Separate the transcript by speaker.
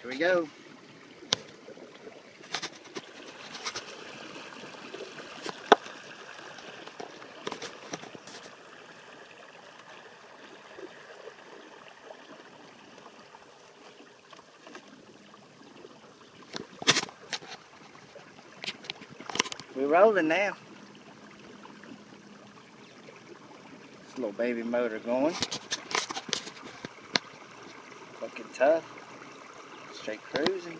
Speaker 1: Here we go. We're rolling now. This little baby motor going. Looking tough. Straight cruising.